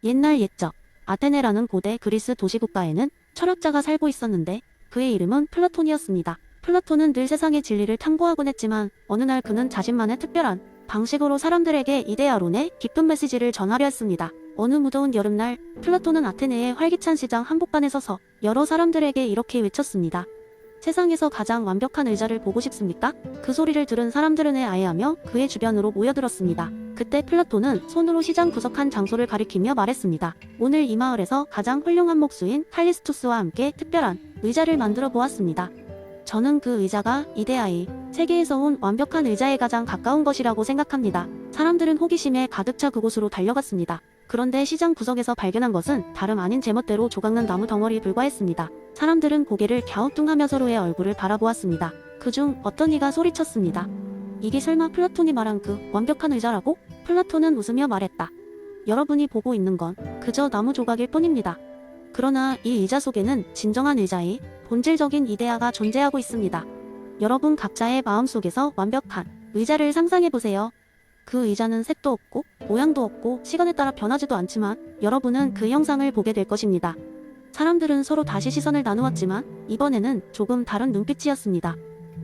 옛날 옛적 아테네라는 고대 그리스 도시국가에는 철학자가 살고 있었는데 그의 이름은 플라톤이었습니다. 플라톤은 늘 세상의 진리를 탐구하곤 했지만 어느 날 그는 자신만의 특별한 방식으로 사람들에게 이데아론의 깊은 메시지를 전하려 했습니다. 어느 무더운 여름날 플라톤은 아테네의 활기찬 시장 한복판에 서서 여러 사람들에게 이렇게 외쳤습니다. 세상에서 가장 완벽한 의자를 보고 싶습니까? 그 소리를 들은 사람들은 아예하며 그의 주변으로 모여들었습니다. 그때 플라톤은 손으로 시장 구석한 장소를 가리키며 말했습니다. 오늘 이 마을에서 가장 훌륭한 목수인 칼리스토스와 함께 특별한 의자를 만들어 보았습니다. 저는 그 의자가 이데아의 세계에서 온 완벽한 의자에 가장 가까운 것이라고 생각합니다. 사람들은 호기심에 가득 차 그곳으로 달려갔습니다. 그런데 시장 구석에서 발견한 것은 다름 아닌 제멋대로 조각난 나무 덩어리에 불과했습니다. 사람들은 고개를 갸우뚱하며 서로의 얼굴을 바라보았습니다. 그중 어떤 이가 소리쳤습니다. 이게 설마 플라톤이 말한 그 완벽한 의자라고? 플라톤은 웃으며 말했다. 여러분이 보고 있는 건 그저 나무 조각일 뿐입니다. 그러나 이 의자 속에는 진정한 의자의 본질적인 이데아가 존재하고 있습니다. 여러분 각자의 마음속에서 완벽한 의자를 상상해보세요. 그 의자는 색도 없고 모양도 없고 시간에 따라 변하지도 않지만 여러분은 그 형상을 보게 될 것입니다. 사람들은 서로 다시 시선을 나누었지만 이번에는 조금 다른 눈빛이었습니다.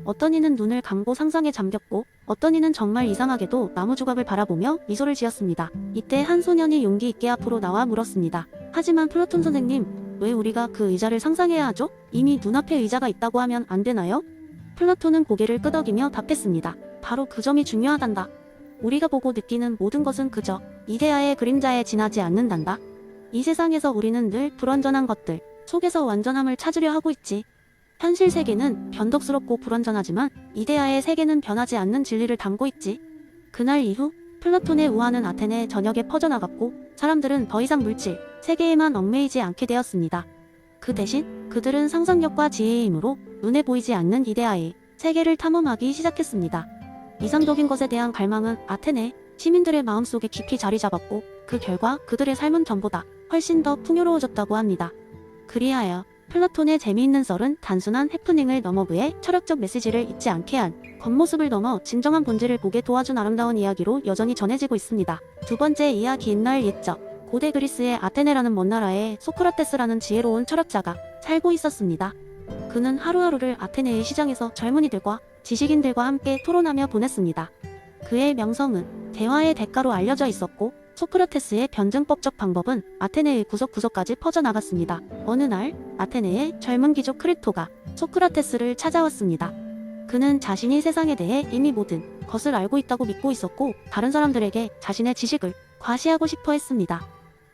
어떤 이는 눈을 감고 상상에 잠겼고 어떤 이는 정말 이상하게도 나무 조각을 바라보며 미소를 지었습니다. 이때 한 소년이 용기 있게 앞으로 나와 물었습니다. 하지만 플라톤 선생님, 왜 우리가 그 의자를 상상해야 하죠? 이미 눈앞에 의자가 있다고 하면 안 되나요? 플라톤은 고개를 끄덕이며 답했습니다. 바로 그 점이 중요하단다. 우리가 보고 느끼는 모든 것은 그저 이데아의 그림자에 지나지 않는단다. 이 세상에서 우리는 늘 불완전한 것들 속에서 완전함을 찾으려 하고 있지. 현실 세계는 변덕스럽고 불완전하지만 이데아의 세계는 변하지 않는 진리를 담고 있지. 그날 이후 플라톤의 우화는 아테네 전역에 퍼져나갔고 사람들은 더 이상 물질, 세계에만 얽매이지 않게 되었습니다. 그 대신 그들은 상상력과 지혜의 힘으로 눈에 보이지 않는 이데아의 세계를 탐험하기 시작했습니다. 이상적인 것에 대한 갈망은 아테네 시민들의 마음속에 깊이 자리 잡았고 그 결과 그들의 삶은 전보다 훨씬 더 풍요로워졌다고 합니다. 그리하여 플라톤의 재미있는 썰은 단순한 해프닝을 넘어 그의 철학적 메시지를 잊지 않게 한 겉모습을 넘어 진정한 본질을 보게 도와준 아름다운 이야기로 여전히 전해지고 있습니다. 두 번째 이야기 옛날 옛적 고대 그리스의 아테네라는 먼 나라에 소크라테스라는 지혜로운 철학자가 살고 있었습니다. 그는 하루하루를 아테네의 시장에서 젊은이들과 지식인들과 함께 토론하며 보냈습니다. 그의 명성은 대화의 대가로 알려져 있었고 소크라테스의 변증법적 방법은 아테네의 구석구석까지 퍼져나갔습니다. 어느 날 아테네의 젊은 귀족 크리토가 소크라테스를 찾아왔습니다. 그는 자신이 세상에 대해 이미 모든 것을 알고 있다고 믿고 있었고 다른 사람들에게 자신의 지식을 과시하고 싶어 했습니다.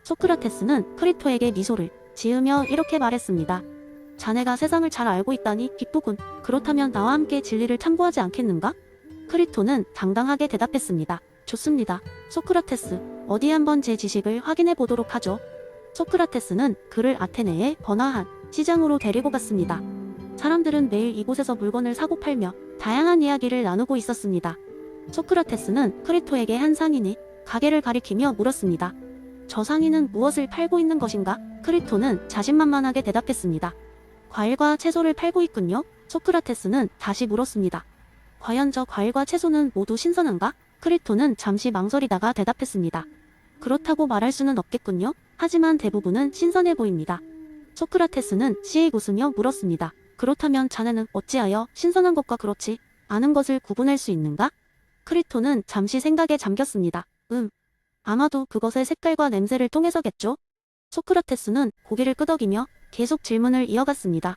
소크라테스는 크리토에게 미소를 지으며 이렇게 말했습니다. 자네가 세상을 잘 알고 있다니 기쁘군. 그렇다면 나와 함께 진리를 탐구하지 않겠는가? 크리토는 당당하게 대답했습니다. 좋습니다. 소크라테스, 어디 한번 제 지식을 확인해 보도록 하죠. 소크라테스는 그를 아테네의 번화한 시장으로 데리고 갔습니다. 사람들은 매일 이곳에서 물건을 사고 팔며 다양한 이야기를 나누고 있었습니다. 소크라테스는 크리토에게 한 상인이 가게를 가리키며 물었습니다. 저 상인은 무엇을 팔고 있는 것인가? 크리토는 자신만만하게 대답했습니다. 과일과 채소를 팔고 있군요. 소크라테스는 다시 물었습니다. 과연 저 과일과 채소는 모두 신선한가? 크리토는 잠시 망설이다가 대답했습니다. 그렇다고 말할 수는 없겠군요. 하지만 대부분은 신선해 보입니다. 소크라테스는 씩 웃으며 물었습니다. 그렇다면 자네는 어찌하여 신선한 것과 그렇지 않은 것을 구분할 수 있는가? 크리토는 잠시 생각에 잠겼습니다. 아마도 그것의 색깔과 냄새를 통해서겠죠? 소크라테스는 고개를 끄덕이며 계속 질문을 이어갔습니다.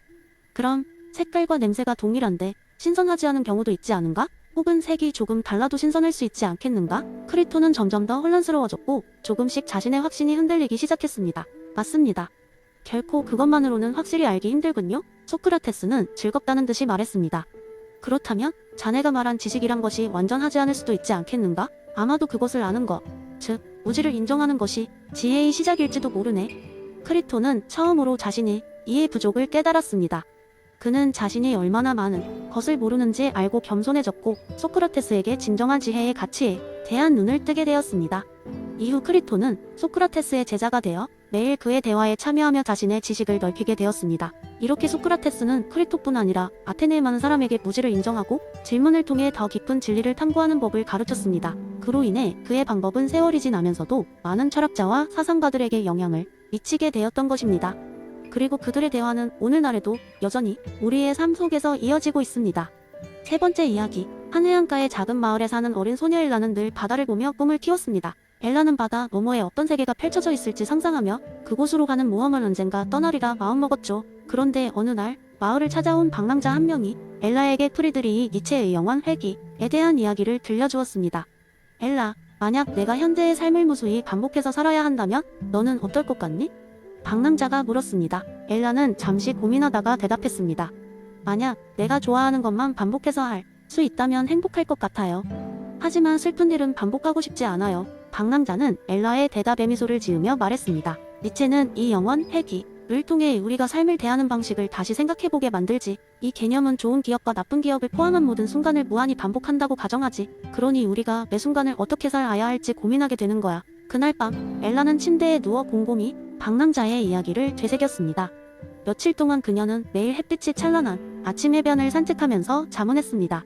그럼 색깔과 냄새가 동일한데 신선하지 않은 경우도 있지 않은가? 혹은 색이 조금 달라도 신선할 수 있지 않겠는가? 크리토는 점점 더 혼란스러워졌고 조금씩 자신의 확신이 흔들리기 시작했습니다. 맞습니다. 결코 그것만으로는 확실히 알기 힘들군요. 소크라테스는 즐겁다는 듯이 말했습니다. 그렇다면 자네가 말한 지식이란 것이 완전하지 않을 수도 있지 않겠는가? 아마도 그것을 아는 것, 즉 무지를 인정하는 것이 지혜의 시작일지도 모르네. 크리토는 처음으로 자신이 이해 부족을 깨달았습니다. 그는 자신이 얼마나 많은 것을 모르는지 알고 겸손해졌고 소크라테스에게 진정한 지혜의 가치에 대한 눈을 뜨게 되었습니다. 이후 크리토는 소크라테스의 제자가 되어 매일 그의 대화에 참여하며 자신의 지식을 넓히게 되었습니다. 이렇게 소크라테스는 크리토뿐 아니라 아테네의 많은 사람에게 무지를 인정하고 질문을 통해 더 깊은 진리를 탐구하는 법을 가르쳤습니다. 그로 인해 그의 방법은 세월이 지나면서도 많은 철학자와 사상가들에게 영향을 미치게 되었던 것입니다. 그리고 그들의 대화는 오늘날에도 여전히 우리의 삶 속에서 이어지고 있습니다. 세 번째 이야기. 한 해안가의 작은 마을에 사는 어린 소녀 엘라는 늘 바다를 보며 꿈을 키웠습니다. 엘라는 바다 너머에 어떤 세계가 펼쳐져 있을지 상상하며 그곳으로 가는 모험을 언젠가 떠나리라 마음먹었죠. 그런데 어느 날 마을을 찾아온 방랑자 한 명이 엘라에게 프리드리히 니체의 영원 회귀에 대한 이야기를 들려주었습니다. 엘라, 만약 내가 현재의 삶을 무수히 반복해서 살아야 한다면 너는 어떨 것 같니? 방랑자가 물었습니다. 엘라는 잠시 고민하다가 대답했습니다. 만약 내가 좋아하는 것만 반복해서 할 수 있다면 행복할 것 같아요. 하지만 슬픈 일은 반복하고 싶지 않아요. 방랑자는 엘라의 대답에 미소를 지으며 말했습니다. 니체는 이 영원 회귀를 통해 우리가 삶을 대하는 방식을 다시 생각해보게 만들지. 이 개념은 좋은 기억과 나쁜 기억을 포함한 모든 순간을 무한히 반복한다고 가정하지. 그러니 우리가 매 순간을 어떻게 살아야 할지 고민하게 되는 거야. 그날 밤 엘라는 침대에 누워 곰곰이 방랑자의 이야기를 되새겼습니다. 며칠 동안 그녀는 매일 햇빛이 찬란한 아침 해변을 산책하면서 자문했습니다.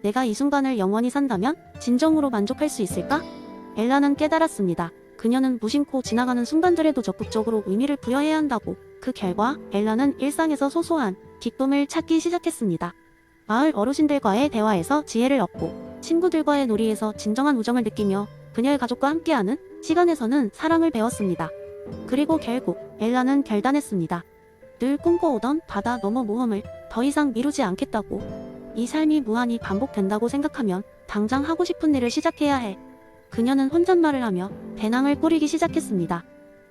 내가 이 순간을 영원히 산다면 진정으로 만족할 수 있을까? 엘라는 깨달았습니다. 그녀는 무심코 지나가는 순간들에도 적극적으로 의미를 부여해야 한다고. 그 결과 엘라는 일상에서 소소한 기쁨을 찾기 시작했습니다. 마을 어르신들과의 대화에서 지혜를 얻고 친구들과의 놀이에서 진정한 우정을 느끼며 그녀의 가족과 함께하는 시간에서는 사랑을 배웠습니다. 그리고 결국 엘라는 결단했습니다. 늘 꿈꿔오던 바다 너머 모험을 더 이상 미루지 않겠다고. 이 삶이 무한히 반복된다고 생각하면 당장 하고 싶은 일을 시작해야 해. 그녀는 혼잣말을 하며 배낭을 꾸리기 시작했습니다.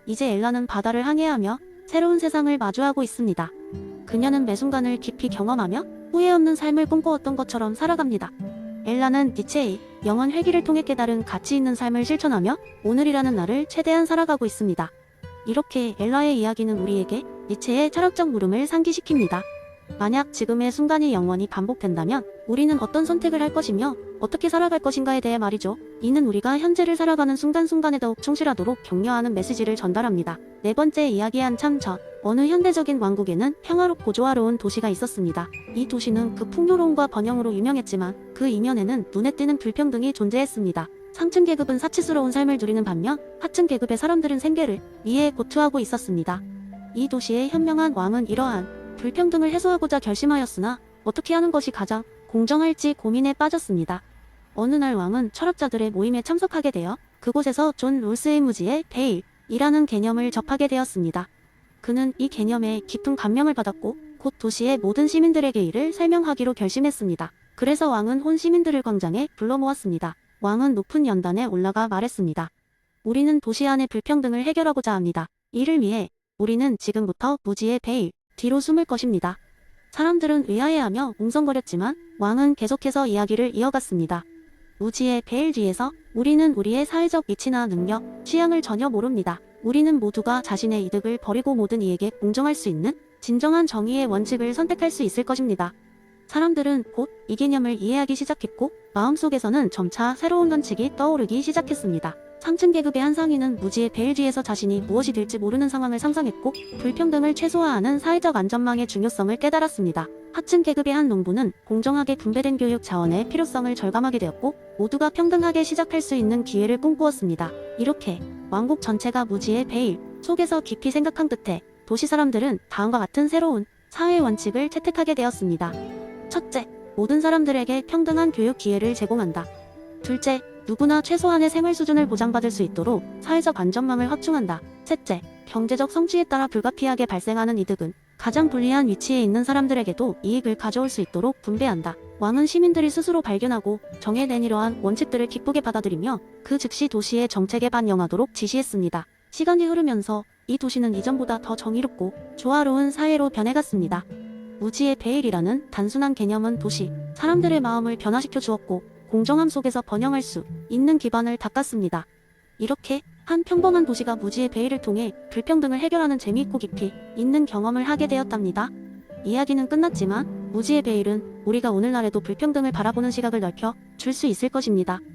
이제 엘라는 바다를 항해하며 새로운 세상을 마주하고 있습니다. 그녀는 매 순간을 깊이 경험하며 후회 없는 삶을 꿈꿔왔던 것처럼 살아갑니다. 엘라는 니체의 영원 회귀를 통해 깨달은 가치 있는 삶을 실천하며 오늘이라는 날을 최대한 살아가고 있습니다. 이렇게 엘라의 이야기는 우리에게 니체의 철학적 물음을 상기시킵니다. 만약 지금의 순간이 영원히 반복된다면 우리는 어떤 선택을 할 것이며 어떻게 살아갈 것인가에 대해 말이죠. 이는 우리가 현재를 살아가는 순간순간에 더욱 충실하도록 격려하는 메시지를 전달합니다. 네 번째 이야기 한참 전 어느 현대적인 왕국에는 평화롭고 조화로운 도시가 있었습니다. 이 도시는 그 풍요로움과 번영으로 유명했지만 그 이면에는 눈에 띄는 불평등이 존재했습니다. 상층 계급은 사치스러운 삶을 누리는 반면 하층 계급의 사람들은 생계를 위해 고투하고 있었습니다. 이 도시의 현명한 왕은 이러한 불평등을 해소하고자 결심하였으나 어떻게 하는 것이 가장 공정할지 고민에 빠졌습니다. 어느 날 왕은 철학자들의 모임에 참석하게 되어 그곳에서 존 롤스의 무지의 베일이라는 개념을 접하게 되었습니다. 그는 이 개념에 깊은 감명을 받았고 곧 도시의 모든 시민들에게 이를 설명하기로 결심했습니다. 그래서 왕은 온 시민들을 광장에 불러 모았습니다. 왕은 높은 연단에 올라가 말했습니다. 우리는 도시 안의 불평등을 해결하고자 합니다. 이를 위해 우리는 지금부터 무지의 베일 뒤로 숨을 것입니다. 사람들은 의아해하며 웅성거렸지만 왕은 계속해서 이야기를 이어갔습니다. 무지의 베일 뒤에서 우리는 우리의 사회적 위치나 능력, 취향을 전혀 모릅니다. 우리는 모두가 자신의 이득을 버리고 모든 이에게 공정할 수 있는 진정한 정의의 원칙을 선택할 수 있을 것입니다. 사람들은 곧 이 개념을 이해하기 시작했고 마음속에서는 점차 새로운 원칙이 떠오르기 시작했습니다. 상층 계급의 한 상인은 무지의 베일 뒤에서 자신이 무엇이 될지 모르는 상황을 상상했고 불평등을 최소화하는 사회적 안전망의 중요성을 깨달았습니다. 하층 계급의 한 농부는 공정하게 분배된 교육 자원의 필요성을 절감하게 되었고 모두가 평등하게 시작할 수 있는 기회를 꿈꾸었습니다. 이렇게 왕국 전체가 무지의 베일 속에서 깊이 생각한 끝에 도시 사람들은 다음과 같은 새로운 사회 원칙을 채택하게 되었습니다. 첫째, 모든 사람들에게 평등한 교육 기회를 제공한다. 둘째, 누구나 최소한의 생활 수준을 보장받을 수 있도록 사회적 안전망을 확충한다. 셋째, 경제적 성취에 따라 불가피하게 발생하는 이득은 가장 불리한 위치에 있는 사람들에게도 이익을 가져올 수 있도록 분배한다. 왕은 시민들이 스스로 발견하고 정해낸 이러한 원칙들을 기쁘게 받아들이며 그 즉시 도시의 정책에 반영하도록 지시했습니다. 시간이 흐르면서 이 도시는 이전보다 더 정의롭고 조화로운 사회로 변해갔습니다. 무지의 베일이라는 단순한 개념은 도시, 사람들의 마음을 변화시켜 주었고 공정함 속에서 번영할 수 있는 기반을 닦았습니다. 이렇게 한 평범한 도시가 무지의 베일을 통해 불평등을 해결하는 재미있고 깊이 있는 경험을 하게 되었답니다. 이야기는 끝났지만 무지의 베일은 우리가 오늘날에도 불평등을 바라보는 시각을 넓혀 줄 수 있을 것입니다.